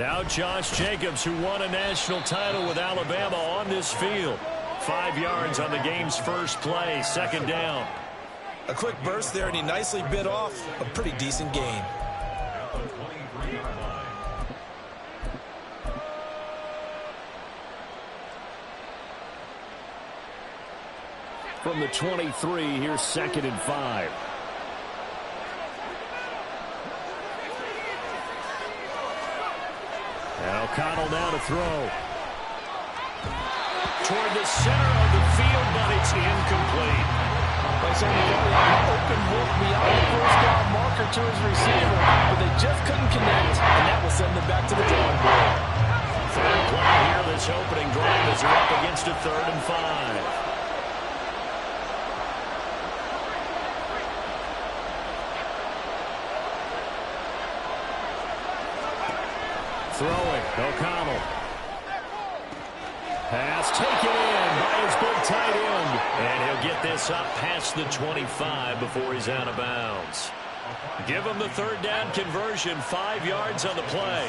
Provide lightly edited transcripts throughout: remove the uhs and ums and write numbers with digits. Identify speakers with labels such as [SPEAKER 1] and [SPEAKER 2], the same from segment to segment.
[SPEAKER 1] Now Josh Jacobs, who won a national title with Alabama, on this field. 5 yards on the game's first play, second down.
[SPEAKER 2] A quick burst there, and he nicely bit off a pretty decent gain.
[SPEAKER 1] From the 23, here's 2nd and 5. And O'Connell now to throw. Toward the center of the field, but it's incomplete.
[SPEAKER 3] They certainly had an open look beyond the first down marker to his receiver, but they just couldn't connect, and that will send them back to the drawing board.
[SPEAKER 1] Third play here, this opening drive as they're up against a 3rd and 5. Throwing, O'Connell. Pass taken in by his big tight end. And he'll get this up past the 25 before he's out of bounds. Give him the 3rd down conversion, 5 yards on the play.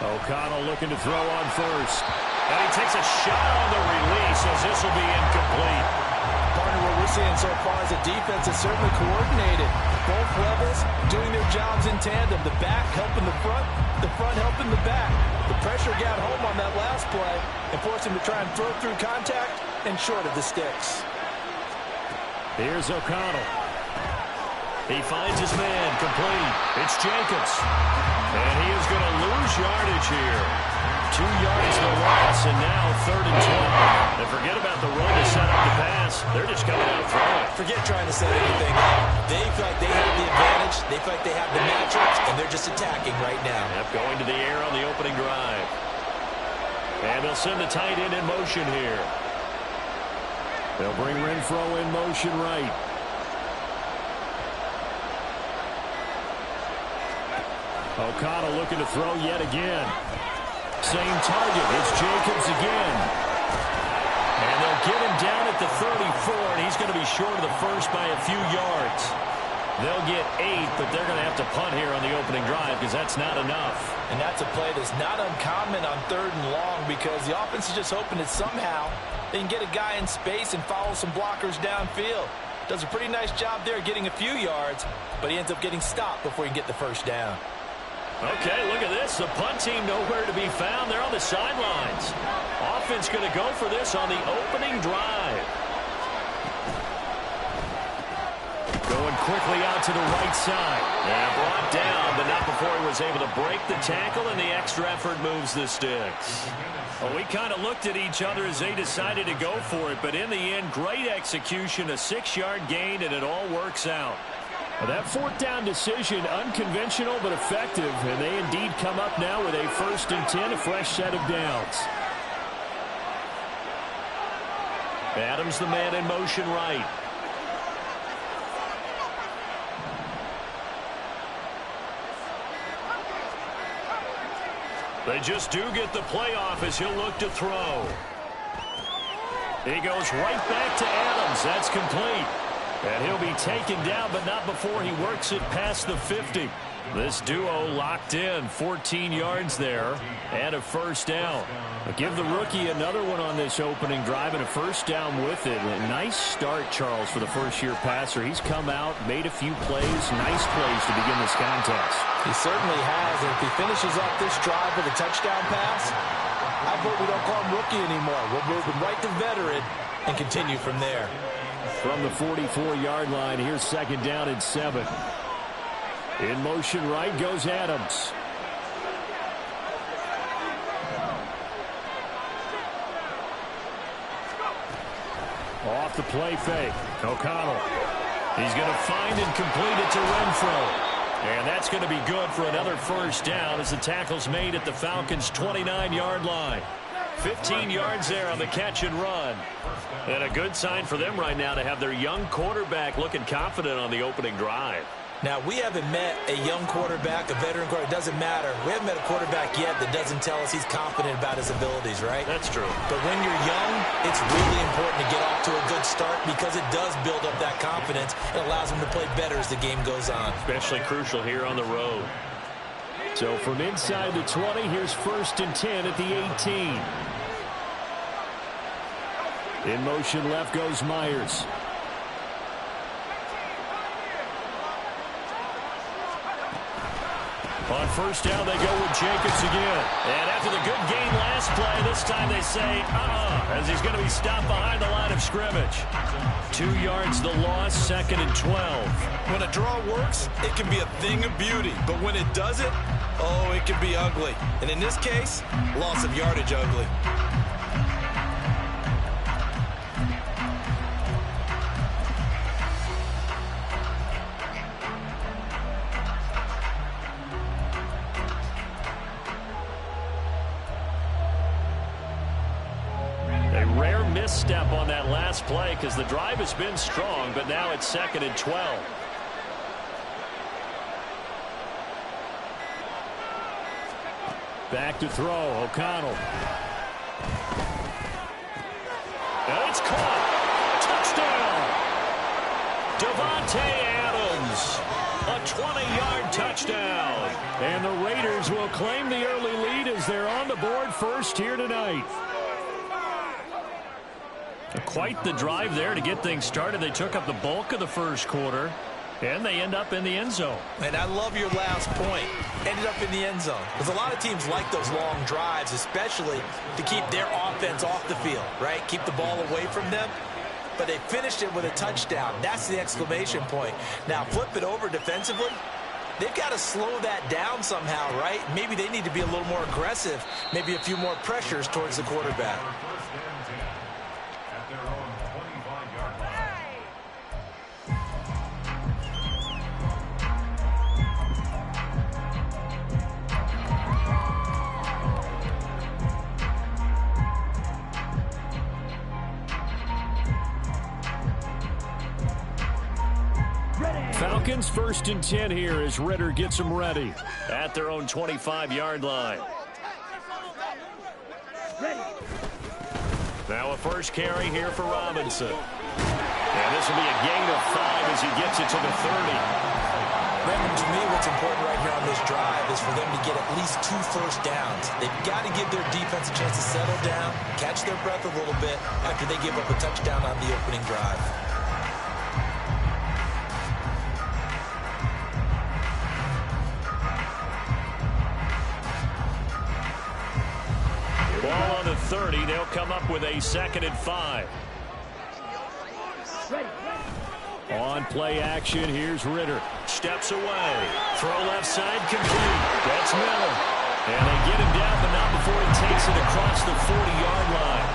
[SPEAKER 1] O'Connell looking to throw on first. And he takes a shot on the release as this will be incomplete.
[SPEAKER 3] Partner, what we're seeing so far is the defense is certainly coordinated. Both levels doing their jobs in tandem. The back helping the front helping the back. The pressure got home on that last play and forced him to try and throw through contact and short of the sticks.
[SPEAKER 1] Here's O'Connell. He finds his man, complete. It's Jacobs. And he is going to lose yardage here. 2 yards the loss, and now 3rd and 12. And forget about the run to set up the pass. They're just coming out throwing.
[SPEAKER 2] Forget trying to set anything up. They feel like they have the advantage. They feel like they have the matchup, and they're just attacking right now.
[SPEAKER 1] Yep, going to the air on the opening drive. And they'll send the tight end in motion here. They'll bring Renfro in motion right. O'Connell looking to throw yet again. Same target. It's Jacobs again. And they'll get him down at the 34, and he's going to be short of the first by a few yards. They'll get 8, but they're going to have to punt here on the opening drive because that's not enough.
[SPEAKER 3] And that's a play that's not uncommon on 3rd and long because the offense is just hoping that somehow they can get a guy in space and follow some blockers downfield. Does a pretty nice job there getting a few yards, but he ends up getting stopped before he can get the first down.
[SPEAKER 1] Okay, look at this. The punt team nowhere to be found. They're on the sidelines. Offense going to go for this on the opening drive. Going quickly out to the right side. And brought down, but not before he was able to break the tackle, and the extra effort moves the sticks. Well, we kind of looked at each other as they decided to go for it, but in the end, great execution, a 6-yard gain, and it all works out. Well, that 4th down decision, unconventional but effective, and they indeed come up now with a 1st and 10, a fresh set of downs. Adams, the man in motion right. They just do get the playoff as he'll look to throw. He goes right back to Adams. That's complete. And he'll be taken down, but not before he works it past the 50. This duo locked in, 14 yards there, and a first down. But give the rookie another one on this opening drive and a first down with it. A nice start, Charles, for the first-year passer. He's come out, made a few plays, nice plays to begin this contest.
[SPEAKER 3] He certainly has, and if he finishes off this drive with a touchdown pass, I vote we don't call him rookie anymore. We'll move him right to veteran and continue from there.
[SPEAKER 1] From the 44-yard line, here's 2nd down and 7. In motion right goes Adams. Off the play fake. O'Connell. He's going to find and complete it to Renfro. And that's going to be good for another first down as the tackle's made at the Falcons' 29-yard line. 15 yards there on the catch and run. And a good sign for them right now to have their young quarterback looking confident on the opening drive.
[SPEAKER 2] Now, we haven't met a young quarterback, a veteran quarterback. It doesn't matter. We haven't met a quarterback yet that doesn't tell us he's confident about his abilities, right?
[SPEAKER 1] That's true.
[SPEAKER 2] But when you're young, it's really important to get off to a good start because it does build up that confidence. It allows him to play better as the game goes on.
[SPEAKER 1] Especially crucial here on the road. So from inside the 20, here's 1st and 10 at the 18. In motion left goes Myers. On 1st down, they go with Jacobs again. And after the good game last play, this time they say, as he's going to be stopped behind the line of scrimmage. 2 yards the loss, 2nd and 12.
[SPEAKER 3] When a draw works, it can be a thing of beauty. But when it doesn't, oh, it can be ugly. And in this case, loss of yardage ugly.
[SPEAKER 1] Misstep on that last play because the drive has been strong, but now it's 2nd and 12. Back to throw, O'Connell. And it's caught. Touchdown. Davante Adams. A 20-yard touchdown. And the Raiders will claim the early lead as they're on the board first here tonight. Quite the drive there to get things started. They took up the bulk of the first quarter, and they end up in the end zone.
[SPEAKER 2] And I love your last point. Ended up in the end zone. Because a lot of teams like those long drives, especially to keep their offense off the field, right? Keep the ball away from them. But they finished it with a touchdown. That's the exclamation point. Now, flip it over defensively. They've got to slow that down somehow, right? Maybe they need to be a little more aggressive. Maybe a few more pressures towards the quarterback.
[SPEAKER 1] Falcons 1st and 10 here as Ridder gets them ready at their own 25-yard line. Now a first carry here for Robinson. And this will be a gain of 5 as he gets it to the 30.
[SPEAKER 2] Brandon, to me, what's important right here on this drive is for them to get at least 2 first downs. They've got to give their defense a chance to settle down, catch their breath a little bit after they give up a touchdown on the opening drive.
[SPEAKER 1] Ball on the 30. They'll come up with a 2nd and 5. On play action, here's Ridder. Steps away. Throw left side, complete. That's Miller. And they get him down, but not before he takes it across the 40-yard line.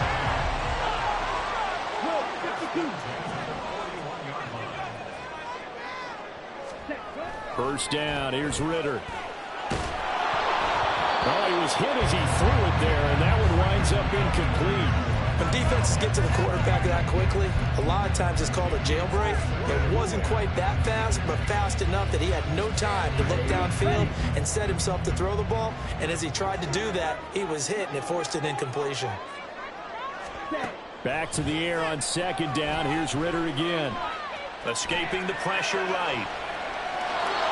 [SPEAKER 1] First down, here's Ridder. Oh, he was hit as he threw it there, and that one winds up incomplete.
[SPEAKER 2] When defenses get to the quarterback that quickly, a lot of times it's called a jailbreak. It wasn't quite that fast, but fast enough that he had no time to look downfield and set himself to throw the ball. And as he tried to do that, he was hit, and it forced an incompletion.
[SPEAKER 1] Back to the air on 2nd down. Here's Ridder again. Escaping the pressure right.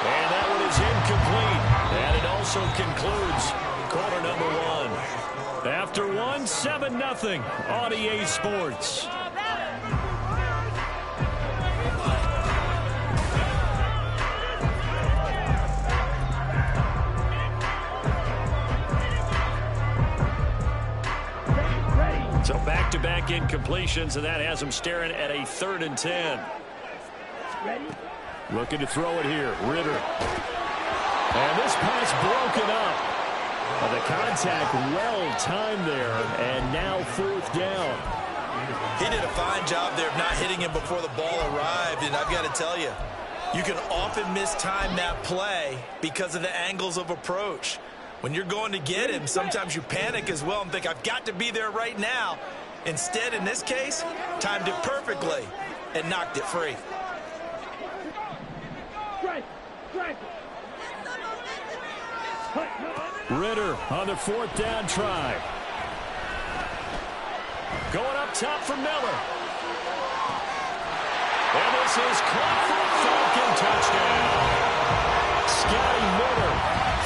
[SPEAKER 1] And that one is incomplete. And it also concludes quarter number 1. After 1, 7-0 on EA Sports. So back-to-back incompletions, and that has them staring at a 3rd and 10. Looking to throw it here, Ridder. And this pass broken up. The contact well-timed there, and now 4th down.
[SPEAKER 3] He did a fine job there of not hitting him before the ball arrived, and I've got to tell you, you can often mistime that play because of the angles of approach. When you're going to get him, sometimes you panic as well and think, I've got to be there right now. Instead, in this case, timed it perfectly and knocked it free.
[SPEAKER 1] Ritter on the 4th down try. Going up top for Miller. And this is caught for a Falcon touchdown. Scotty Miller,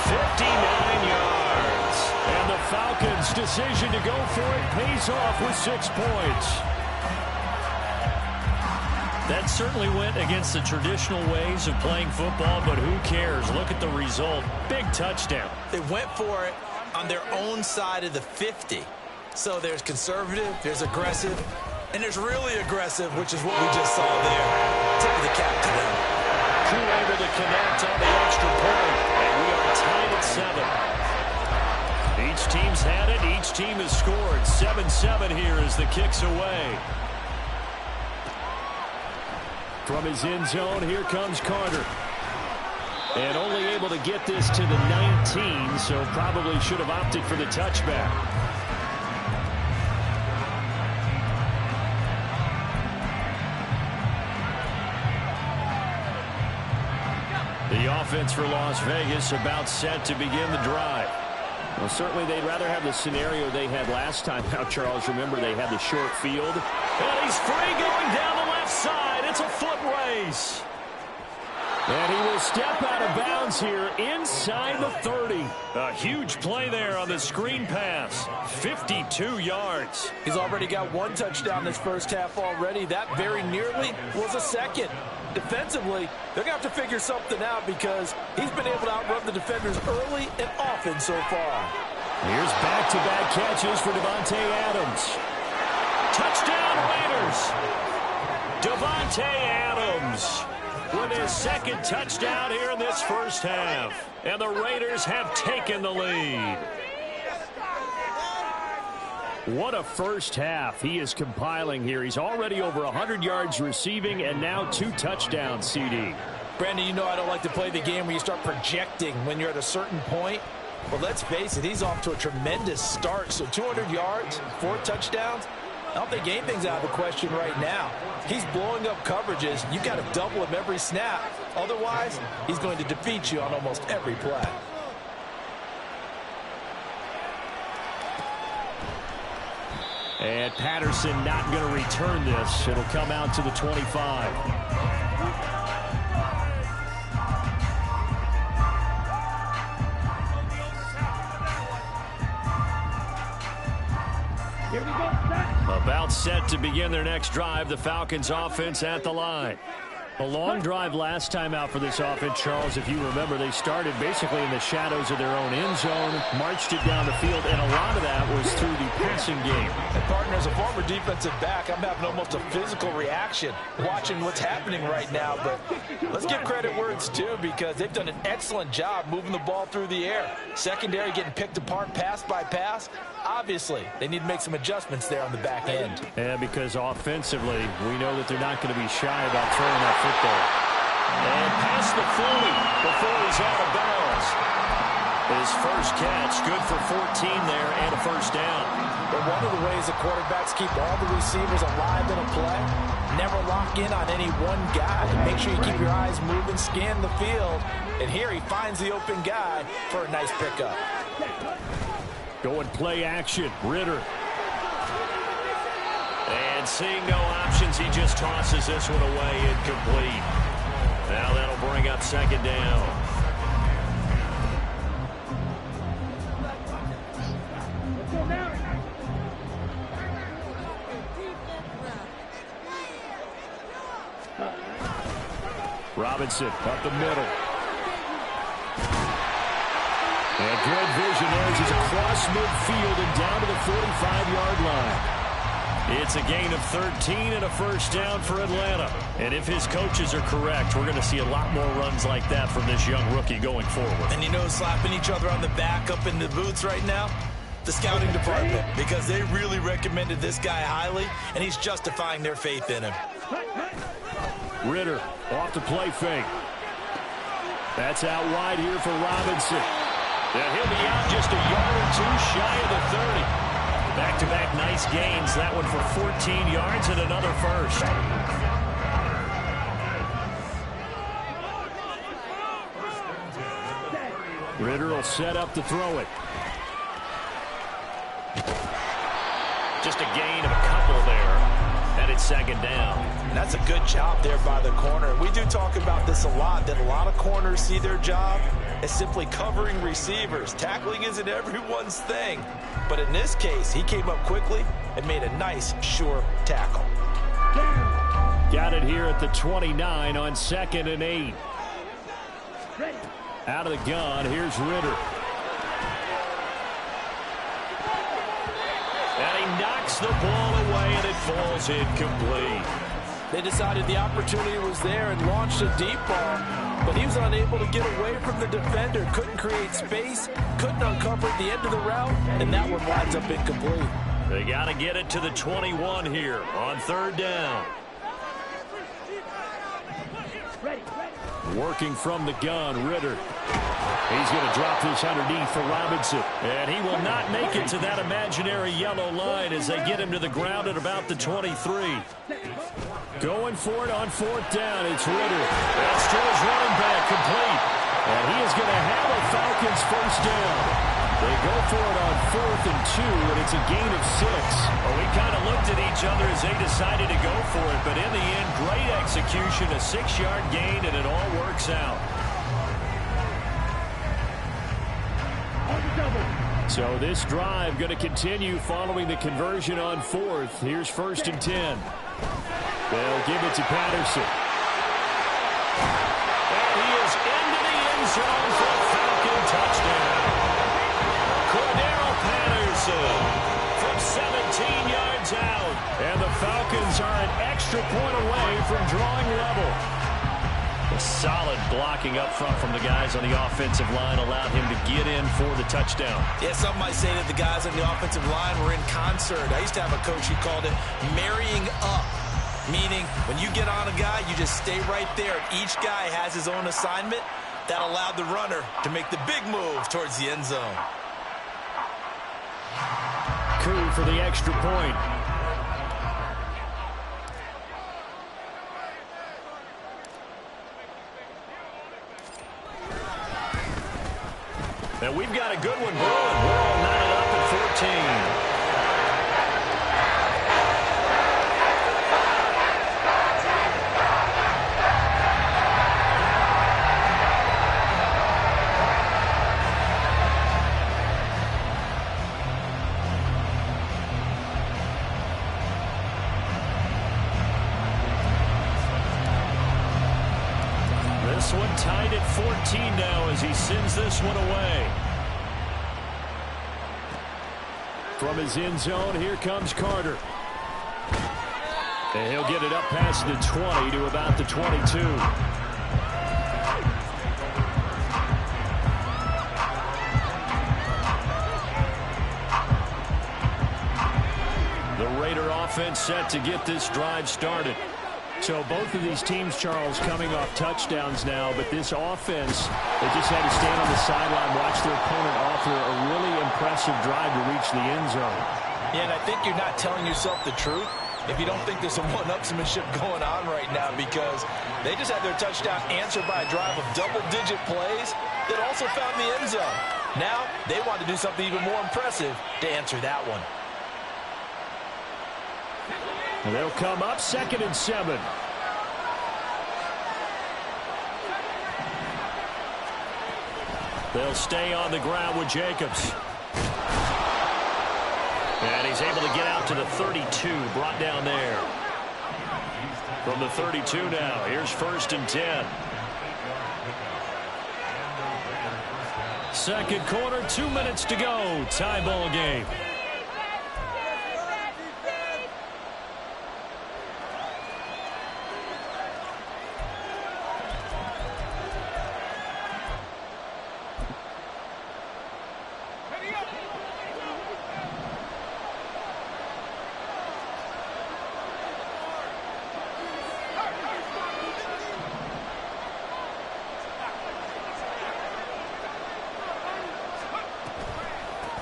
[SPEAKER 1] 59 yards. And the Falcons' decision to go for it pays off with 6 points. That certainly went against the traditional ways of playing football, but who cares? Look at the result. Big touchdown.
[SPEAKER 2] They went for it on their own side of the 50. So there's conservative, there's aggressive, and there's really aggressive, which is what we just saw there. Tip of the cap to them.
[SPEAKER 1] Crew able to connect on the extra point, and we are tied at 7. Each team's had it. Each team has scored. 7-7 here as the kick's away. From his end zone, here comes Carter. And only able to get this to the 19, so probably should have opted for the touchback. The offense for Las Vegas about set to begin the drive.
[SPEAKER 4] Well, certainly they'd rather have the scenario they had last time out, Charles. Remember, they had the short field.
[SPEAKER 1] And he's free going down the left side. It's a foot race. And he will step out of bounds here inside the 30. A huge play there on the screen pass. 52 yards.
[SPEAKER 3] He's already got 1 touchdown this first half already. That very nearly was a second. Defensively, they're going to have to figure something out because he's been able to outrun the defenders early and often so far.
[SPEAKER 1] Here's back-to-back catches for Davante Adams. Touchdown Raiders. Davante Adams with his 2nd touchdown here in this first half. And the Raiders have taken the lead. What a first half he is compiling here. He's already over 100 yards receiving and now 2 touchdowns, CD.
[SPEAKER 3] Brandon, you know I don't like to play the game where you start projecting when you're at a certain point. But let's face it, he's off to a tremendous start. So 200 yards, 4 touchdowns. I don't think anything's out of the question right now. He's blowing up coverages. You've got to double him every snap. Otherwise, he's going to defeat you on almost every play.
[SPEAKER 1] And Patterson not going to return this. It'll come out to the 25. About set to begin their next drive. The Falcons offense at the line. A long drive last time out for this offense, Charles. If you remember, they started basically in the shadows of their own end zone, marched it down the field, and a lot of that was through the passing game.
[SPEAKER 3] And partner, as a former defensive back, I'm having almost a physical reaction watching what's happening right now. But let's give credit where it's due because they've done an excellent job moving the ball through the air. Secondary getting picked apart pass by pass. Obviously, they need to make some adjustments there on the back end.
[SPEAKER 1] Yeah, because offensively, we know that they're not going to be shy about throwing that football. And past the 40 before he's out of bounds. His first catch, good for 14 there and a first down.
[SPEAKER 3] But one of the ways the quarterbacks keep all the receivers alive in a play, never lock in on any one guy. Make sure you keep your eyes moving, scan the field. And here he finds the open guy for a nice pickup.
[SPEAKER 1] Going play action, Ritter. And seeing no options, he just tosses this one away, incomplete. Now that'll bring up 2nd down. Robinson up the middle. And good vision there as he's across midfield and down to the 45-yard line. It's a gain of 13 and a first down for Atlanta. And if his coaches are correct, we're going to see a lot more runs like that from this young rookie going forward.
[SPEAKER 2] And you know, slapping each other on the back up in the boots right now? The scouting department, because they really recommended this guy highly, and he's justifying their faith in him.
[SPEAKER 1] Ritter off the play fake. That's out wide here for Robinson. And he'll be out just a yard or 2 shy of the 30. Back-to-back nice gains. That one for 14 yards and another first. Ritter will set up to throw it. Just a gain of a couple there. And it's second down.
[SPEAKER 2] And that's a good job there by the corner. We do talk about this a lot, that a lot of corners see their job as simply covering receivers. Tackling isn't everyone's thing. But in this case, he came up quickly and made a nice, sure tackle.
[SPEAKER 1] Got it here at the 29 on 2nd and 8. Out of the gun, here's Ritter. And he knocks the ball away, and it falls incomplete.
[SPEAKER 3] They decided the opportunity was there and launched a deep ball, but he was unable to get away from the defender, couldn't create space, couldn't uncover the end of the route, and that one winds up incomplete.
[SPEAKER 1] They got to get it to the 21 here on 3rd down. Working from the gun, Ritter. He's going to drop this underneath for Robinson. And he will not make it to that imaginary yellow line as they get him to the ground at about the 23. Going for it on 4th down. It's Ritter. That's to his running back, complete. And he is going to have a Falcons first down. They go for it on 4th and 2, and it's a gain of 6. Well, we kind of looked at each other as they decided to go for it, but in the end, great execution, a 6-yard gain, and it all works out. So this drive going to continue following the conversion on 4th. Here's 1st and 10. They'll give it to Patterson. And he is into the end zone for a Falcon touchdown. Cordero Patterson from 17 yards out. And the Falcons are an extra point away from drawing level. A solid blocking up front from the guys on the offensive line allowed him to get in for the touchdown.
[SPEAKER 2] Yeah, some might say that the guys on the offensive line were in concert. I used to have a coach who called it marrying up, meaning when you get on a guy, you just stay right there. Each guy has his own assignment. That allowed the runner to make the big move towards the end zone.
[SPEAKER 1] Koo for the extra point. And we've got a good one brewing. We're all knotted up at 14. This one tied at 14 now as he sends this one away. From his end zone, here comes Carter. And he'll get it up past the 20 to about the 22. The Raider offense set to get this drive started. So both of these teams, Charles, coming off touchdowns now, but this offense, they just had to stand on the sideline, watch their opponent offer a really impressive drive to reach the end zone.
[SPEAKER 3] Yeah, and I think you're not telling yourself the truth if you don't think there's some one-upsmanship going on right now, because they just had their touchdown answered by a drive of double-digit plays that also found the end zone. Now they want to do something even more impressive to answer that one.
[SPEAKER 1] And they'll come up 2nd and 7. They'll stay on the ground with Jacobs. And he's able to get out to the 32, brought down there. From the 32 now, here's 1st and 10. Second quarter, 2 minutes to go. Tie ball game.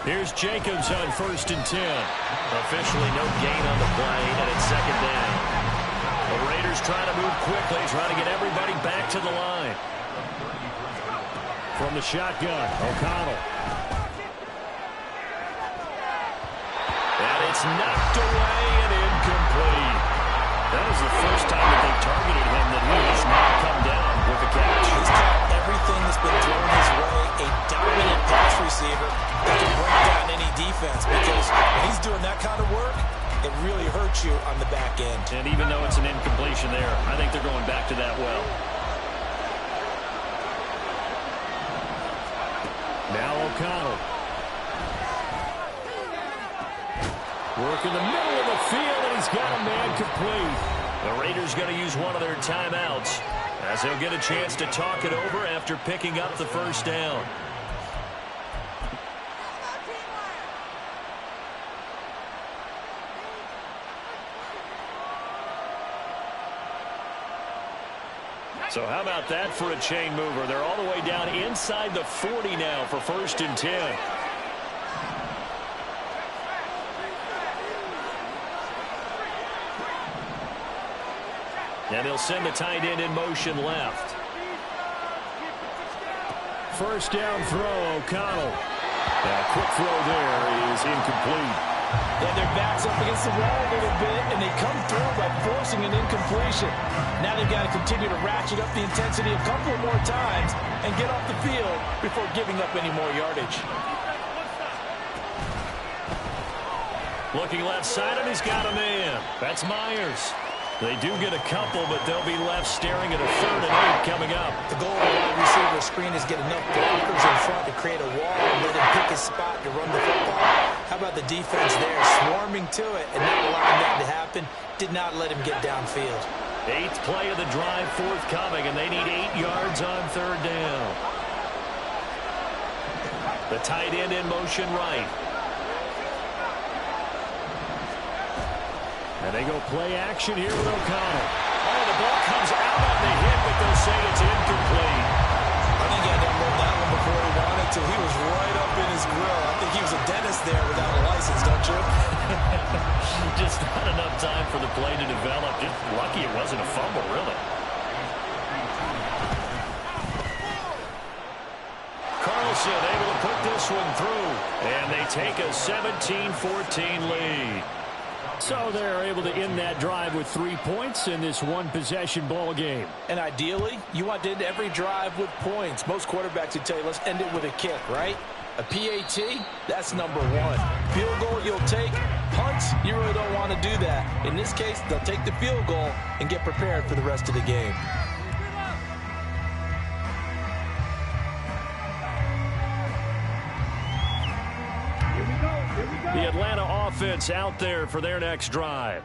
[SPEAKER 1] Here's Jacobs on 1st and 10. Officially no gain on the play, and it's 2nd down. The Raiders trying to move quickly, trying to get everybody back to the line. From the shotgun, O'Connell. And it's knocked away and incomplete. That was the first time that they targeted him that he has not come down with a catch.
[SPEAKER 2] He's caught everything that's been thrown his way. A dominant pass receiver that can break down any defense, because when he's doing that kind of work, it really hurts you on the back end.
[SPEAKER 1] And even though it's an incompletion there, I think they're going back to that well. Now O'Connell. Work in the middle of the field, and he's got a man complete. The Raiders going to use one of their timeouts as they'll get a chance to talk it over after picking up the first down. So how about that for a chain mover? They're all the way down inside the 40 now for 1st and 10. And they'll send the tight end in motion left. First down throw, O'Connell. Now, quick throw there is incomplete.
[SPEAKER 3] And their backs up against the wall a little bit, and they come through by forcing an incompletion. Now they've got to continue to ratchet up the intensity a couple more times and get off the field before giving up any more yardage.
[SPEAKER 1] Looking left side, and he's got a man. That's Myers. They do get a couple, but they'll be left staring at a 3rd and 8 coming up.
[SPEAKER 2] The goal of the wide receiver screen is get enough blockers in front to create a wall and let him pick his spot to run the football. How about the defense there, swarming to it and not allowing that to happen? Did not let him get downfield.
[SPEAKER 1] 8th play of the drive forthcoming, and they need 8 yards on 3rd down. The tight end in motion right. And they go play action here with O'Connell. Oh, the ball comes out on the hit, but they'll say it's incomplete.
[SPEAKER 2] I think he had to unload that one before he wanted to. He was right up in his grill. I think he was a dentist there without a license, don't you?
[SPEAKER 1] Just not enough time for the play to develop. Just lucky it wasn't a fumble, really. Carlson able to put this one through. And they take a 17-14 lead. So they're able to end that drive with 3 points in this one-possession ball game.
[SPEAKER 3] And ideally, you want to end every drive with points. Most quarterbacks would tell you, let's end it with a kick, right? A PAT, that's number 1. Field goal you'll take. Punts, you really don't want to do that. In this case, they'll take the field goal and get prepared for the rest of the game.
[SPEAKER 1] The Atlanta offense out there for their next drive.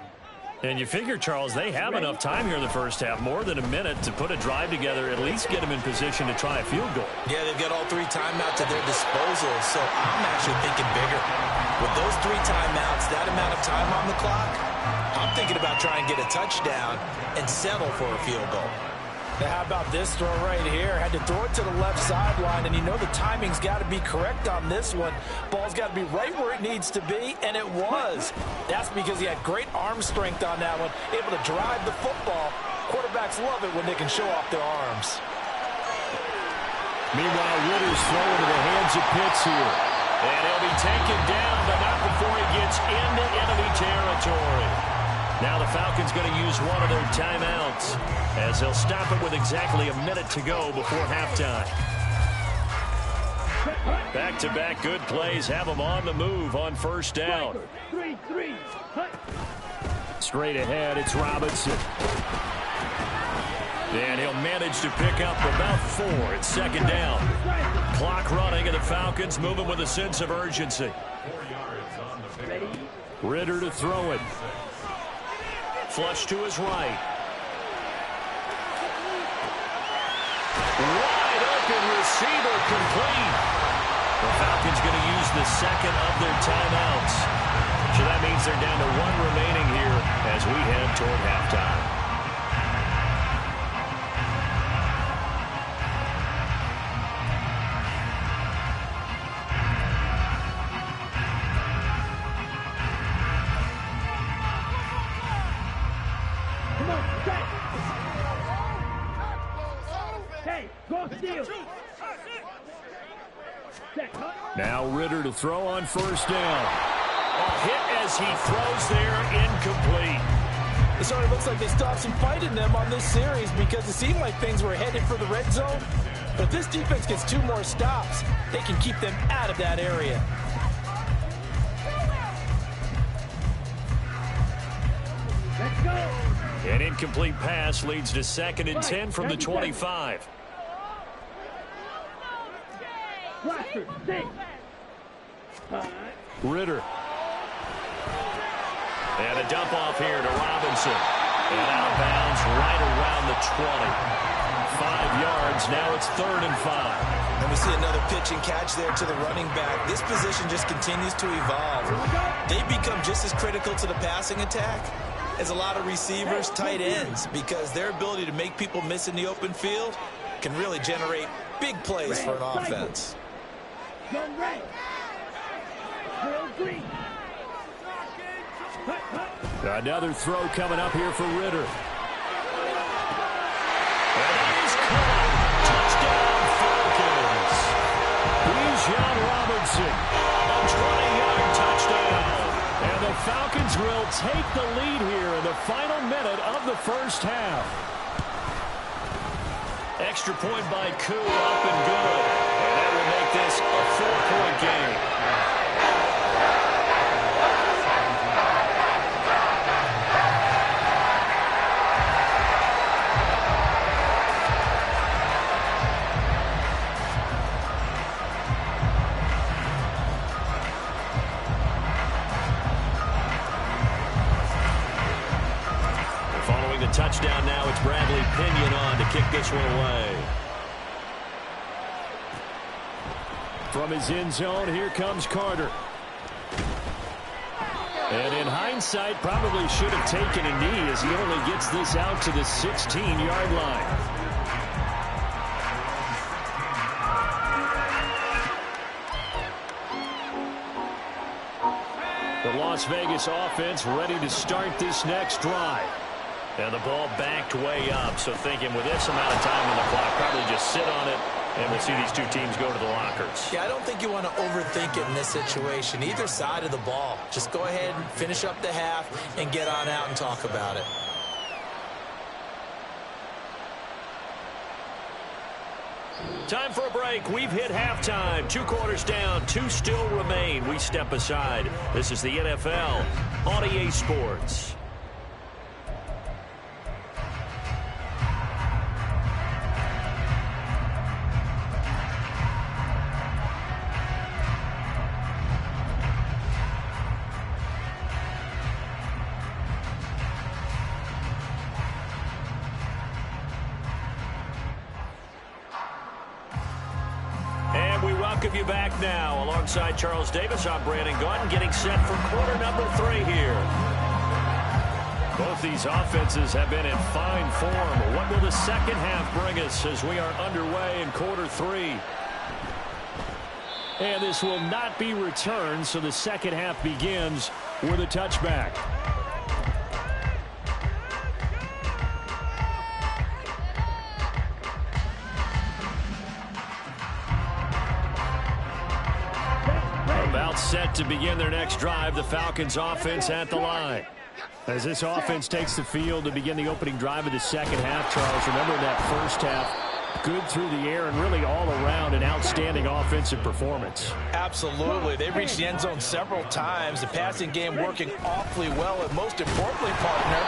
[SPEAKER 1] And you figure, Charles, they have enough time here in the first half, more than a minute, to put a drive together, at least get them in position to try a field goal.
[SPEAKER 2] Yeah, they've got all 3 timeouts at their disposal, so I'm actually thinking bigger. With those 3 timeouts, that amount of time on the clock, I'm thinking about trying to get a touchdown and settle for a field goal.
[SPEAKER 3] Now, how about this throw right here? Had to throw it to the left sideline, and you know the timing's got to be correct on this one. Ball's got to be right where it needs to be, and it was. That's because he had great arm strength on that one, able to drive the football. Quarterbacks love it when they can show off their arms.
[SPEAKER 1] Meanwhile, Ritter's throwing to the hands of Pitts here. And he'll be taken down, but not before he gets into enemy territory. Now the Falcons going to use one of their timeouts as they'll stop it with exactly a minute to go before halftime. Back-to-back good plays have them on the move on first down. Straight ahead, it's Robinson. And he'll manage to pick up about 4. It's second down. Clock running, and the Falcons moving with a sense of urgency. Ritter to throw it. Flush to his right. Wide open receiver complete. The Falcons going to use the second of their timeouts. So that means they're down to 1 remaining here as we head toward halftime. Now Ritter to throw on first down. A hit as he throws there, incomplete.
[SPEAKER 3] It sort of looks like they stopped some fight in them on this series because it seemed like things were headed for the red zone. But if this defense gets 2 more stops, they can keep them out of that area.
[SPEAKER 5] Let's go.
[SPEAKER 1] An incomplete pass leads to 2nd and 10 from the 25. Ritter. And a dump off here to Robinson. And out of bounds right around the 20. 5 yards. Now it's 3rd and 5.
[SPEAKER 2] And we see another pitch and catch there to the running back. This position just continues to evolve. They become just as critical to the passing attack as a lot of receivers, tight ends, because their ability to make people miss in the open field can really generate big plays for an offense.
[SPEAKER 1] Another throw coming up here for Ritter. And that is caught. Touchdown, Falcons. Bijan Robinson, a 20-yard touchdown. And the Falcons will take the lead here in the final minute of the first half. Extra point by Koo, up and good. And that will make this a 4-point game. Touchdown now. It's Bradley Pinion on to kick this one away. From his end zone, here comes Carter. And in hindsight, probably should have taken a knee as he only gets this out to the 16-yard line. The Las Vegas offense ready to start this next drive. And the ball backed way up, so thinking with this amount of time on the clock, probably just sit on it, and we'll see these two teams go to the lockers.
[SPEAKER 2] Yeah, I don't think you want to overthink it in this situation. Either side of the ball. Just go ahead and finish up the half and get on out and talk about it.
[SPEAKER 1] Time for a break. We've hit halftime. 2 quarters down. 2 still remain. We step aside. This is the NFL on EA Sports. Welcome you back now. Alongside Charles Davis, I'm Brandon Gaudin, getting set for quarter number 3 here. Both these offenses have been in fine form. What will the second half bring us as we are underway in quarter 3? And this will not be returned, so the second half begins with a touchback. Set to begin their next drive, the Falcons offense at the line. As this offense takes the field to begin the opening drive of the second half, Charles, remember that first half, good through the air and really all around an outstanding offensive performance.
[SPEAKER 3] Absolutely. They reached the end zone several times. The passing game working awfully well, and most importantly, partner,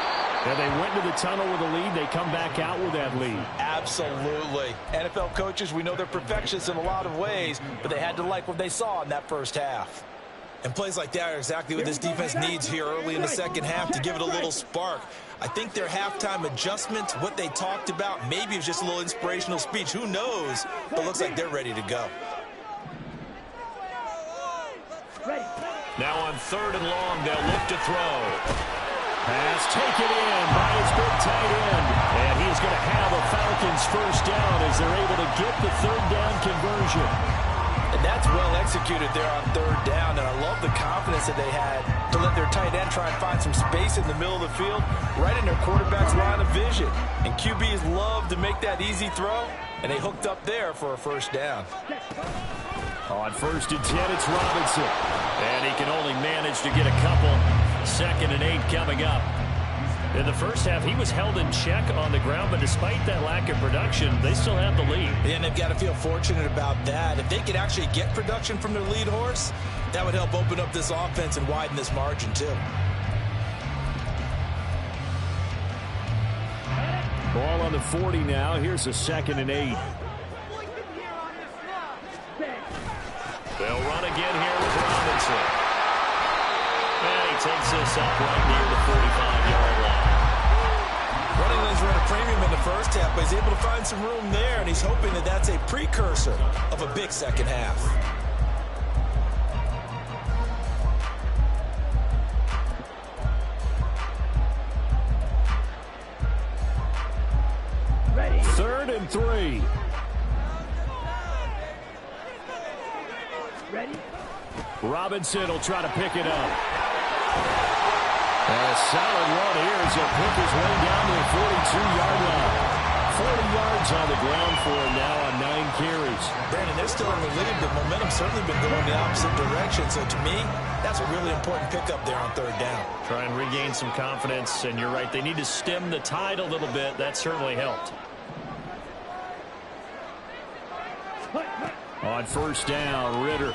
[SPEAKER 1] and they went to the tunnel with a lead. They come back out with that lead.
[SPEAKER 3] Absolutely. NFL coaches, we know they're perfectionists in a lot of ways, but they had to like what they saw in that first half.
[SPEAKER 2] And plays like that are exactly what this defense needs here early in the second half to give it a little spark. I think their halftime adjustment, what they talked about, maybe it was just a little inspirational speech. Who knows? But looks like they're ready to go.
[SPEAKER 1] Now on 3rd and long, they'll look to throw. Pass taken in by his big tight end. And he's going to have a Falcons first down as they're able to get the 3rd down conversion.
[SPEAKER 3] And that's well executed there on 3rd down. And I love the confidence that they had to let their tight end try and find some space in the middle of the field, right in their quarterback's line of vision. And QBs love to make that easy throw, and they hooked up there for a first down.
[SPEAKER 1] On 1st and 10, it's Robinson. And he can only manage to get a couple. 2nd and 8 coming up. In the first half, he was held in check on the ground, but despite that lack of production, they still have the lead.
[SPEAKER 2] And they've got to feel fortunate about that. If they could actually get production from their lead horse, that would help open up this offense and widen this margin too.
[SPEAKER 1] Ball on the 40 now. Here's a 2nd and 8. They'll run again here with Robinson. And he takes this up right near the 45-yard line.
[SPEAKER 2] Running lanes were at a premium in the first half, but he's able to find some room there, and he's hoping that that's a precursor of a big second half.
[SPEAKER 5] Ready.
[SPEAKER 1] 3rd and 3.
[SPEAKER 5] Ready.
[SPEAKER 1] Robinson will try to pick it up. And a solid run here as he'll pick his way down to the 42-yard line. 40 yards on the ground for him now on 9 carries.
[SPEAKER 2] Brandon, they're still in the lead, but momentum's certainly been going the opposite direction. So to me, that's a really important pickup there on 3rd down.
[SPEAKER 1] Try and regain some confidence, and you're right. They need to stem the tide a little bit. That certainly helped. On 1st down, Ritter.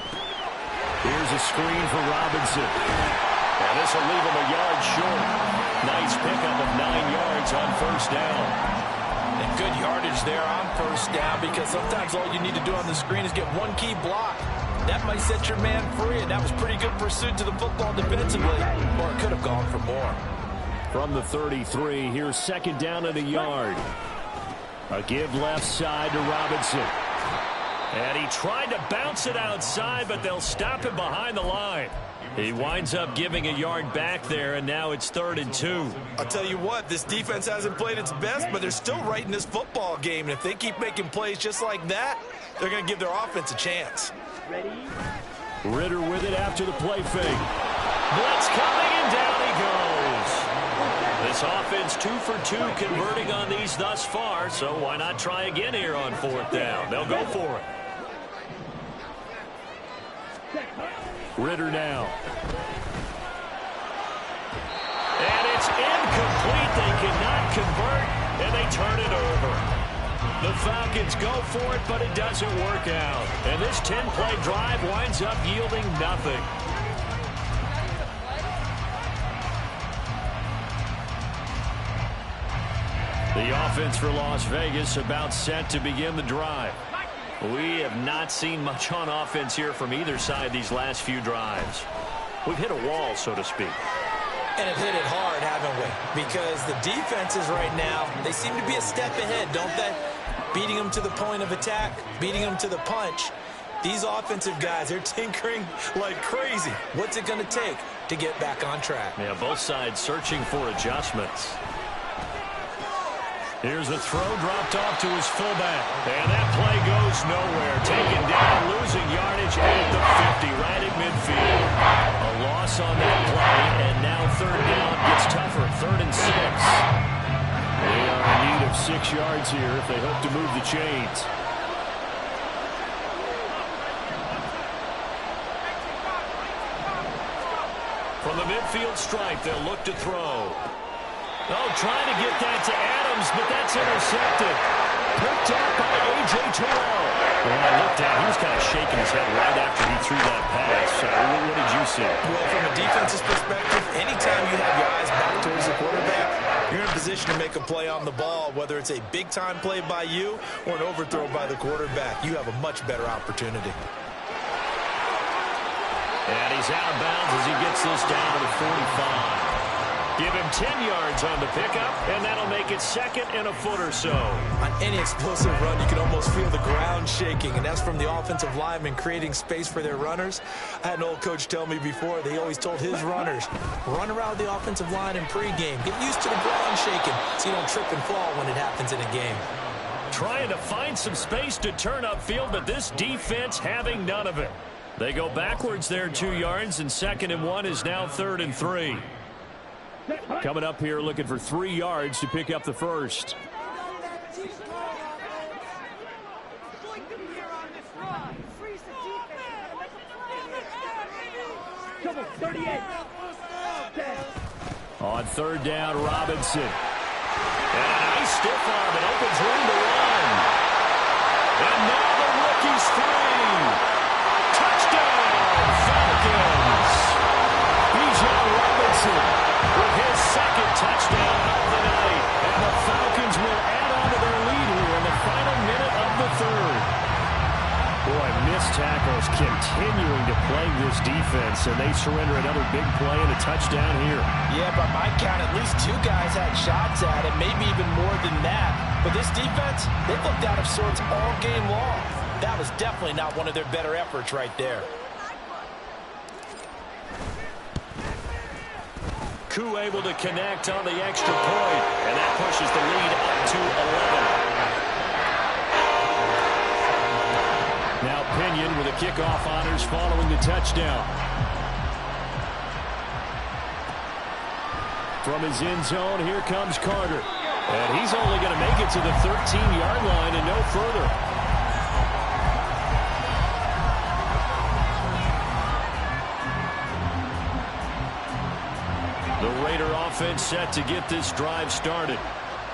[SPEAKER 1] Here's a screen for Robinson. And this will leave him a yard short. Nice pickup of 9 yards on 1st down.
[SPEAKER 2] And good yardage there on 1st down, because sometimes all you need to do on the screen is get one key block. That might set your man free, and that was pretty good pursuit to the football defensively, or it could have gone for more.
[SPEAKER 1] From the 33, here's 2nd down and a yard. A give left side to Robinson. And he tried to bounce it outside, but they'll stop him behind the line. He winds up giving a yard back there, and now it's 3rd and 2.
[SPEAKER 2] I'll tell you what, this defense hasn't played its best, but they're still right in this football game. And if they keep making plays just like that, they're going to give their offense a chance.
[SPEAKER 5] Ready.
[SPEAKER 1] Ritter with it after the play fake. Blitz coming, and down he goes. This offense 2 for 2 converting on these thus far, so why not try again here on 4th down? They'll go for it. Ritter now. And it's incomplete. They cannot convert, and they turn it over. The Falcons go for it, but it doesn't work out. And this 10-play drive winds up yielding nothing. The offense for Las Vegas about set to begin the drive. We have not seen much on offense here from either side these last few drives. We've hit a wall, so to speak.
[SPEAKER 2] And have hit it hard, haven't we? Because the defenses right now, they seem to be a step ahead, don't they? Beating them to the point of attack, beating them to the punch. These offensive guys, they're tinkering like crazy. What's it going to take to get back on track?
[SPEAKER 1] Yeah, both sides searching for adjustments. Here's the throw dropped off to his fullback. And that play goes nowhere. Taken down, losing yardage at the 50, right at midfield. A loss on that play, and now 3rd down gets tougher. 3rd and 6. They are in need of 6 yards here if they hope to move the chains. From the midfield stripe, they'll look to throw. Oh, trying to get that to Adams, but that's intercepted. Picked up by A.J. Terrell. When I looked at, he was kind of shaking his head right after he threw that pass. What did you see?
[SPEAKER 2] Well, from a defense's perspective, anytime you have your eyes back towards the quarterback, you're in a position to make a play on the ball, whether it's a big-time play by you or an overthrow by the quarterback. You have a much better opportunity.
[SPEAKER 1] And he's out of bounds as he gets this down to the 45. Give him 10 yards on the pickup, and that'll make it 2nd and a foot or so.
[SPEAKER 2] On any explosive run, you can almost feel the ground shaking, and that's from the offensive linemen creating space for their runners. I had an old coach tell me before, they always told his runners, run around the offensive line in pregame. Get used to the ground shaking so you don't trip and fall when it happens in a game.
[SPEAKER 1] Trying to find some space to turn upfield, but this defense having none of it. They go backwards there 2 yards, and 2nd and 1 is now 3rd and 3. Coming up here looking for 3 yards to pick up the first.
[SPEAKER 5] 38.
[SPEAKER 1] On third down, Robinson. And a nice stiff arm. It opens room to run. And now the rookie's free. Touchdown, Falcons. Bijan Robinson with his second touchdown of the night. And the Falcons will add on to their lead here in the final minute of the third. Boy, missed tackles continuing to plague this defense, and they surrender another big play and a touchdown here.
[SPEAKER 3] Yeah, by my count, at least 2 guys had shots at it, maybe even more than that. But this defense, they looked out of sorts all game long. That was definitely not one of their better efforts right there.
[SPEAKER 1] Koo able to connect on the extra point, and that pushes the lead up to 11. Now Pinion with a kickoff honors following the touchdown. From his end zone, here comes Carter. And he's only going to make it to the 13-yard line and no further. The Raider offense set to get this drive started.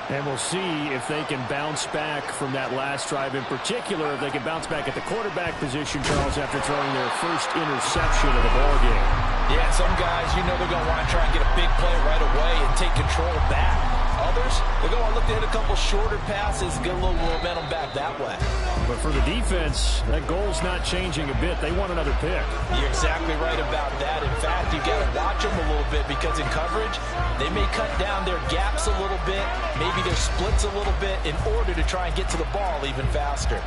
[SPEAKER 1] And we'll see if they can bounce back from that last drive, in particular, if they can bounce back at the quarterback position, Charles, after throwing their first interception of the ballgame.
[SPEAKER 3] Yeah, some guys, you know they're going to want to try and get a big play right away and take control back. Others, they're going to look to hit a couple shorter passes, get a little momentum back that way.
[SPEAKER 1] But for the defense, that goal's not changing a bit. They want another pick.
[SPEAKER 3] You're exactly right about that. In fact, you got to watch them a little bit because in coverage, they may cut down their gaps a little bit, maybe their splits a little bit in order to try and get to the ball even faster.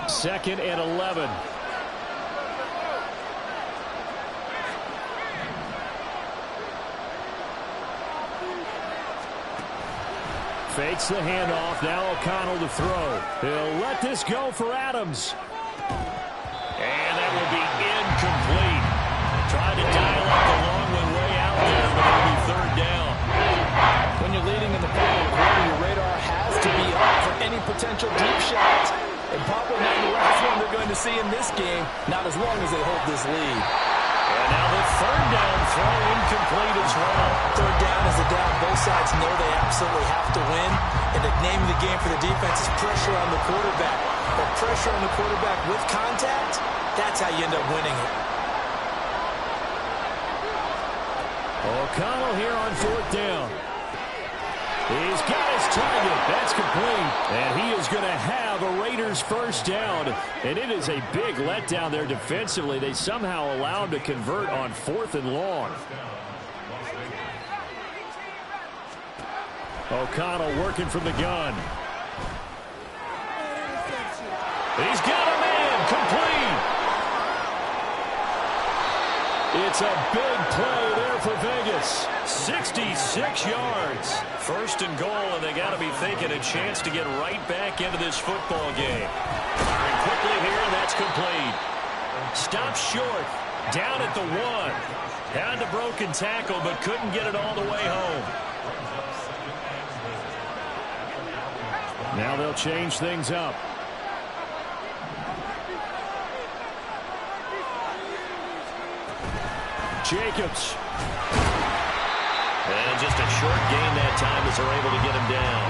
[SPEAKER 1] Second and 11. Fakes the handoff. Now O'Connell to throw. He'll let this go for Adams. And that will be incomplete. Trying to dial up the long one way out there, but it'll be third down.
[SPEAKER 3] When you're leading in the final quarter, your radar has to be up for any potential deep shots. And probably not the last one they're going to see in this game, not as long as they hold this lead.
[SPEAKER 1] And now the third down throw incomplete as well.
[SPEAKER 3] Third down is a down. Both sides know they absolutely have to win. And the name of the game for the defense is pressure on the quarterback. But pressure on the quarterback with contact, that's how you end up winning it.
[SPEAKER 1] O'Connell here on fourth down. He's got his target. That's complete. And he is going to have a Raiders first down. And it is a big letdown there defensively. They somehow allowed to convert on fourth and long. O'Connell working from the gun. He's got a man. Complete. It's a big play there for Vegas. 66 yards. First and goal, and they got to be thinking a chance to get right back into this football game. Firing quickly here, and that's complete. Stopped short. Down at the 1. Had the broken tackle, but couldn't get it all the way home. Now they'll change things up. Jacobs. And just a short gain that time as they're able to get him down.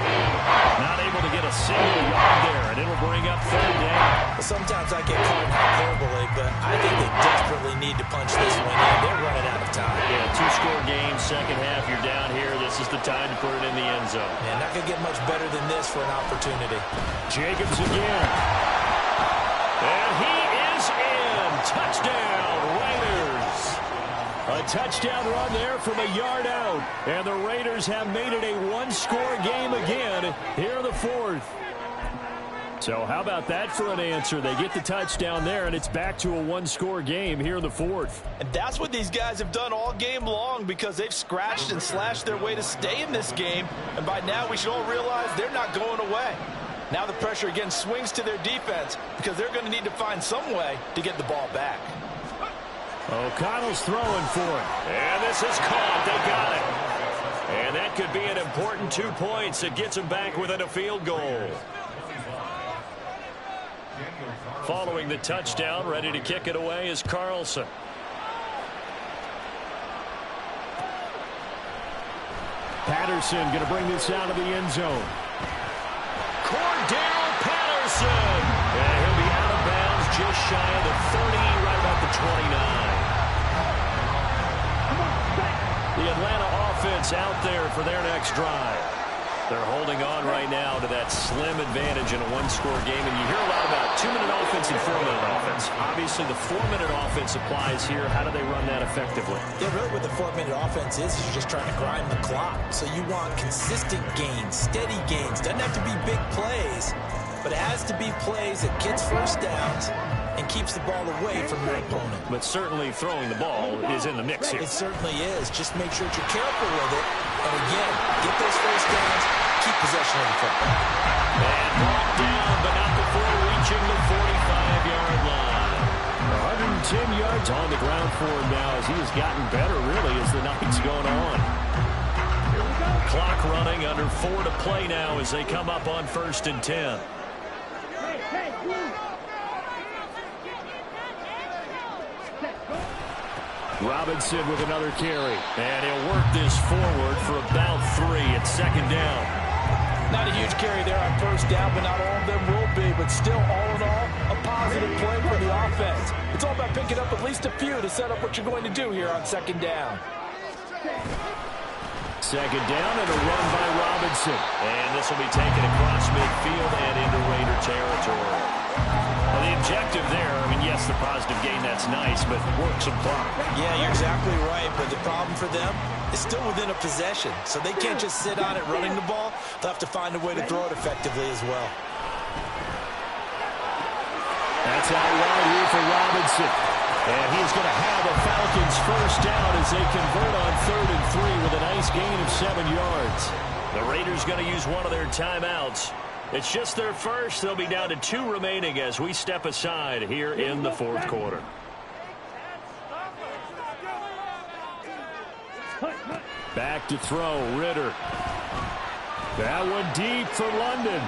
[SPEAKER 1] Not able to get a single yard there, and it'll bring up third down.
[SPEAKER 3] Sometimes I get caught in hyperbole, but I think they desperately need to punch this one in. They're running out of time.
[SPEAKER 1] Yeah, 2-score game, second half, you're down here. This is the time to put it in the end zone.
[SPEAKER 3] Man, not going to get much better than this for an opportunity.
[SPEAKER 1] Jacobs again. And he is in. Touchdown, Raiders. A touchdown run there from a yard out. And the Raiders have made it a one-score game again here in the fourth. So how about that for an answer? They get the touchdown there, and it's back to a one-score game here in the fourth.
[SPEAKER 3] And that's what these guys have done all game long because they've scratched and slashed their way to stay in this game. And by now we should all realize they're not going away. Now the pressure again swings to their defense because they're going to need to find some way to get the ball back.
[SPEAKER 1] O'Connell's throwing for it. And this is caught. They got it. And that could be an important 2 points. It gets them back within a field goal. Following the touchdown, ready to kick it away is Carlson.
[SPEAKER 4] Patterson going to bring this out of the end zone.
[SPEAKER 1] Cordell Patterson. And he'll be out of bounds just shy of the 30, right about the 29. The Atlanta offense out there for their next drive. They're holding on right now to that slim advantage in a one-score game. And you hear a lot about 2-minute offense and 4-minute offense. Obviously, the 4-minute offense applies here. How do they run that effectively?
[SPEAKER 2] Yeah, really what the 4-minute offense is you're just trying to grind the clock. So you want consistent gains, steady gains. Doesn't have to be big plays, but it has to be plays that gets first downs and keeps the ball away from your opponent.
[SPEAKER 1] But certainly throwing the ball is in the mix here.
[SPEAKER 2] It certainly is. Just make sure that you're careful with it. And again, get those first downs, keep possession of the football.
[SPEAKER 1] And brought down, but not before reaching the 45-yard line.
[SPEAKER 4] 110 yards on the ground for him now as he has gotten better, really, as the night's going on.
[SPEAKER 1] Clock running, under 4 to play now as they come up on 1st and 10.
[SPEAKER 4] Robinson with another carry.
[SPEAKER 1] And he'll work this forward for about 3 at 2nd down.
[SPEAKER 3] Not a huge carry there on 1st down, but not all of them will be. But still, all in all, a positive play for the offense. It's all about picking up at least a few to set up what you're going to do here on 2nd down.
[SPEAKER 1] 2nd down and a run by Robinson. And this will be taken across midfield and into Raider territory. Well, the objective there, I mean, yes, the positive gain, that's nice, but work some clock.
[SPEAKER 2] Yeah, you're exactly right, but the problem for them is still within a possession, so they can't just sit on it running the ball. They'll have to find a way to throw it effectively as well.
[SPEAKER 4] That's out wide here for Robinson.
[SPEAKER 1] And he's going to have the Falcons first down as they convert on 3rd and 3 with a nice gain of 7 yards. The Raiders going to use one of their timeouts. It's just their first. They'll be down to 2 remaining as we step aside here in the 4th quarter.
[SPEAKER 4] Back to throw, Ritter. That one deep for London.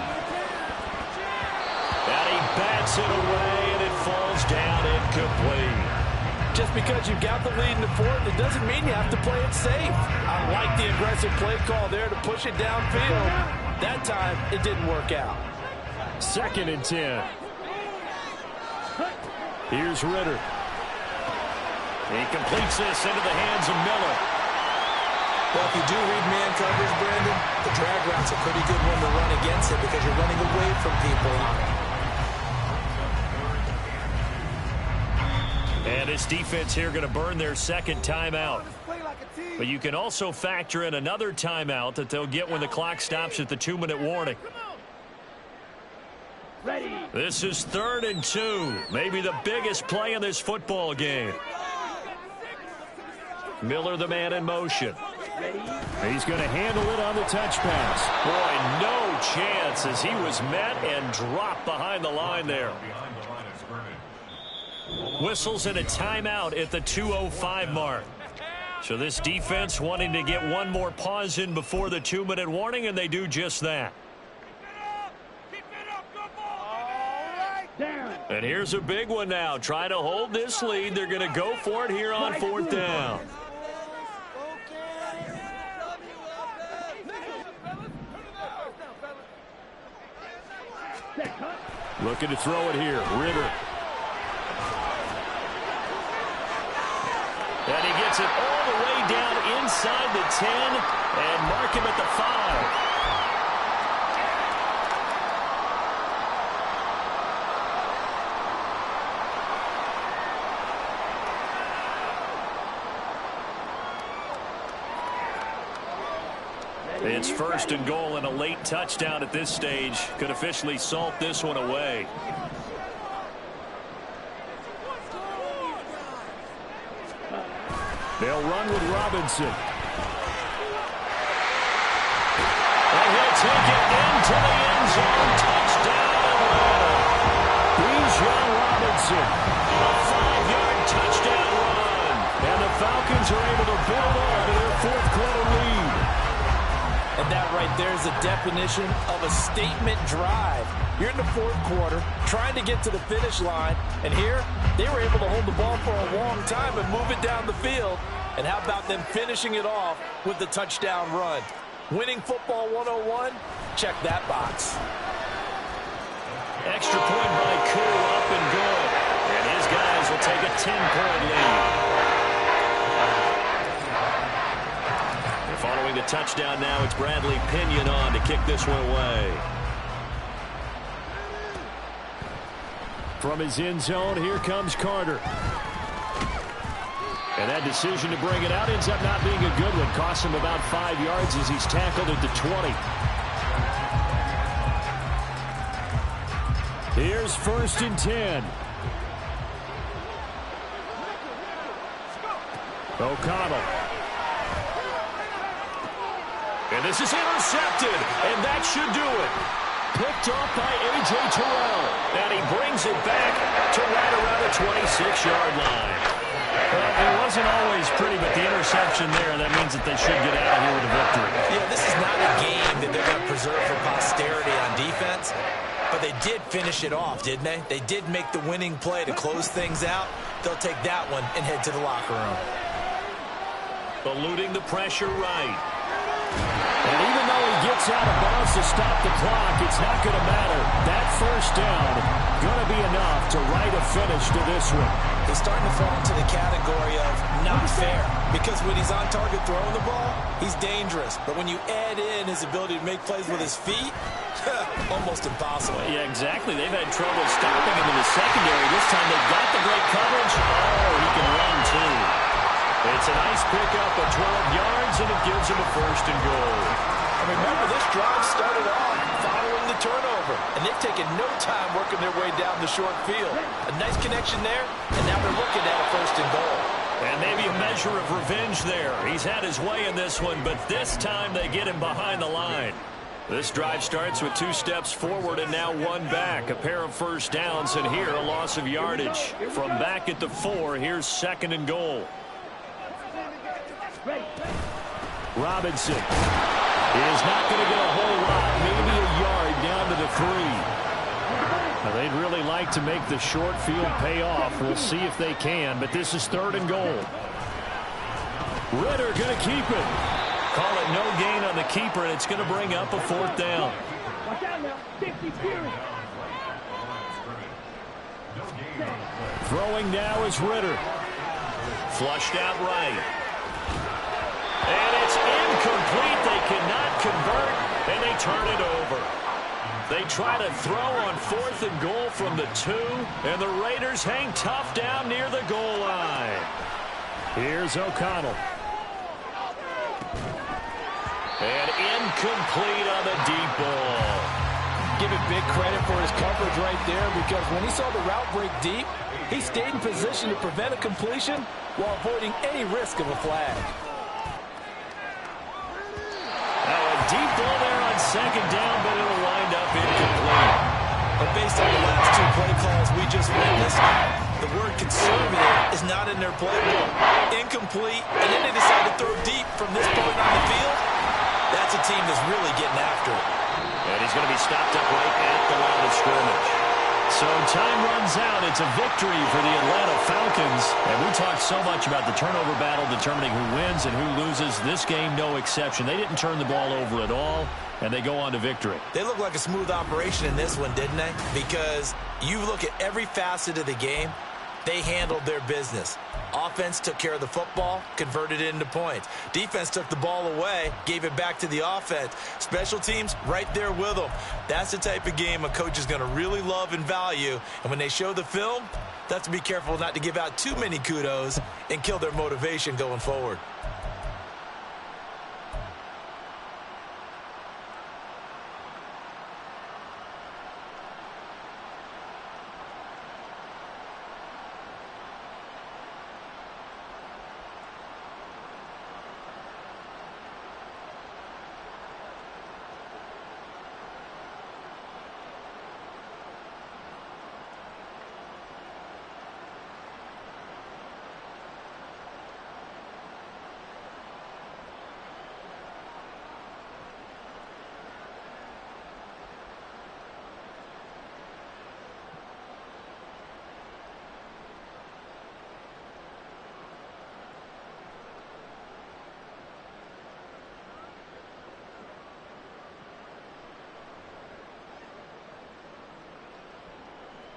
[SPEAKER 1] And he bats it away, and it falls down incomplete.
[SPEAKER 3] Just because you've got the lead in the 4th, it doesn't mean you have to play it safe. I like the aggressive play call there to push it downfield. That time, it didn't work out.
[SPEAKER 4] 2nd and 10. Here's Ritter.
[SPEAKER 1] He completes this into the hands of Miller.
[SPEAKER 2] Well, if you do read man coverage, Brandon, the drag route's a pretty good one to run against it because you're running away from people on it.
[SPEAKER 1] And this defense here going to burn their 2nd timeout. But you can also factor in another timeout that they'll get when the clock stops at the 2-minute warning.
[SPEAKER 5] Ready.
[SPEAKER 1] This is 3rd and 2. Maybe the biggest play in this football game. Miller, the man in motion.
[SPEAKER 4] He's going to handle it on the touch pass.
[SPEAKER 1] Boy, no chance as he was met and dropped behind the line there. Whistles and a timeout at the 2:05 mark. So this defense wanting to get one more pause in before the 2-minute warning, and they do just that. And here's a big one now. Trying to hold this lead. They're going to go for it here on 4th down.
[SPEAKER 4] Looking to throw it here. Ritter.
[SPEAKER 1] And he gets it all the way down inside the 10 and mark him at the 5. It's 1st and goal, and a late touchdown at this stage could officially salt this one away.
[SPEAKER 4] They'll run with Robinson.
[SPEAKER 1] And he'll take it into the end zone. Touchdown, Atlanta.
[SPEAKER 4] Bijan Robinson.
[SPEAKER 1] A 5-yard touchdown run.
[SPEAKER 3] Ravens are able to build on to their fourth-quarter lead. And that right there is the definition of a statement drive. You're in the fourth quarter, trying to get to the finish line, and here, they were able to hold the ball for a long time and move it down the field. And how about them finishing it off with the touchdown run? Winning football 101? Check that box.
[SPEAKER 1] Extra point by Koo, up and good. And his guys will take a 10-point lead. Following the touchdown now, it's Bradley Pinion on to kick this one away.
[SPEAKER 4] From his end zone, here comes Carter. And that decision to bring it out ends up not being a good one. Costs him about 5 yards as he's tackled at the 20. Here's 1st and 10. O'Connell.
[SPEAKER 1] And this is intercepted, and that should do it. Picked off by A.J. Terrell. And he brings it back to right around the 26-yard line. Well, it wasn't always pretty, but the interception there, that means that they should get out of here with a victory.
[SPEAKER 2] Yeah, this is not a game that they're going to preserve for posterity on defense, but they did finish it off, didn't they? They did make the winning play to close things out. They'll take that one and head to the locker room.
[SPEAKER 1] Eluding the pressure right.
[SPEAKER 4] And even though he gets out of bounds to stop the clock, it's not going to matter. That first down going to be enough to write a finish to this one.
[SPEAKER 2] He's starting to fall into the category of not fair, because when he's on target throwing the ball, he's dangerous. But when you add in his ability to make plays with his feet, almost impossible.
[SPEAKER 1] Yeah, exactly. They've had trouble stopping him in the secondary. This time they've got the great coverage. Oh, he can run too. It's a nice pickup of 12 yards, and it gives him a 1st and goal.
[SPEAKER 3] And remember, this drive started off following the turnover, and they've taken no time working their way down the short field. A nice connection there, and now they're looking at a 1st and goal.
[SPEAKER 1] And maybe a measure of revenge there. He's had his way in this one, but this time they get him behind the line. This drive starts with 2 steps forward and now 1 back. A pair of first downs, and here a loss of yardage. From back at the 4, here's 2nd and goal.
[SPEAKER 4] Robinson is not going to get a whole lot, maybe a yard down to the 3. Now, they'd really like to make the short field pay off. We'll see if they can, but this is 3rd and goal. Ritter going to keep it.
[SPEAKER 1] Call it no gain on the keeper, and it's going to bring up a 4th down.
[SPEAKER 5] Watch out now. 50 period.
[SPEAKER 4] Throwing now is Ritter.
[SPEAKER 1] Flushed out right. And it's incomplete. They cannot convert, and they turn it over. They try to throw on 4th and goal from the 2, and the Raiders hang tough down near the goal line.
[SPEAKER 4] Here's O'Connell.
[SPEAKER 1] And incomplete on the deep ball.
[SPEAKER 3] Give it big credit for his coverage right there, because when he saw the route break deep, he stayed in position to prevent a completion while avoiding any risk of a flag.
[SPEAKER 1] Now a deep ball there on 2nd down, but it'll wind up incomplete.
[SPEAKER 2] But based on the last 2 play calls we just witnessed, the word conservative is not in their playbook. Incomplete, and then they decide to throw deep from this point on the field. That's a team that's really getting after it.
[SPEAKER 1] And he's going to be stopped up right at the line of scrimmage. So time runs out. It's a victory for the Atlanta Falcons. And we talked so much about the turnover battle determining who wins and who loses. This game, no exception. They didn't turn the ball over at all, and they go on to victory.
[SPEAKER 2] They look like a smooth operation in this one, didn't they? Because you look at every facet of the game, they handled their business. Offense took care of the football, converted it into points. Defense took the ball away, gave it back to the offense. Special teams, right there with them. That's the type of game a coach is going to really love and value. And when they show the film, they have to be careful not to give out too many kudos and kill their motivation going forward.